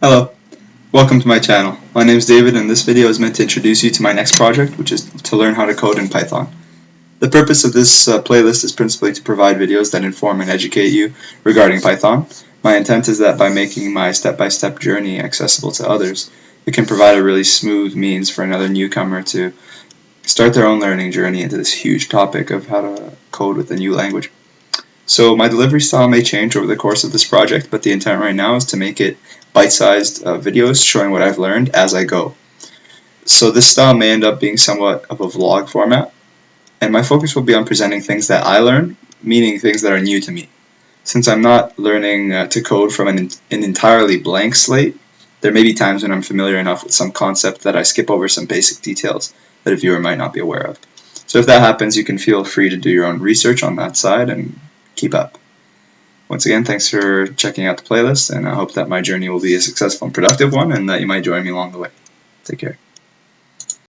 Hello, welcome to my channel. My name is David and this video is meant to introduce you to my next project, which is to learn how to code in Python. The purpose of this playlist is principally to provide videos that inform and educate you regarding Python. My intent is that by making my step-by-step journey accessible to others, it can provide a really smooth means for another newcomer to start their own learning journey into this huge topic of how to code with a new language. So my delivery style may change over the course of this project, but the intent right now is to make it bite-sized videos showing what I've learned as I go. So this style may end up being somewhat of a vlog format, and my focus will be on presenting things that I learn, meaning things that are new to me. Since I'm not learning to code from an entirely blank slate, there may be times when I'm familiar enough with some concept that I skip over some basic details that a viewer might not be aware of. So if that happens, you can feel free to do your own research on that side and keep up. Once again, thanks for checking out the playlist, and I hope that my journey will be a successful and productive one, and that you might join me along the way. Take care.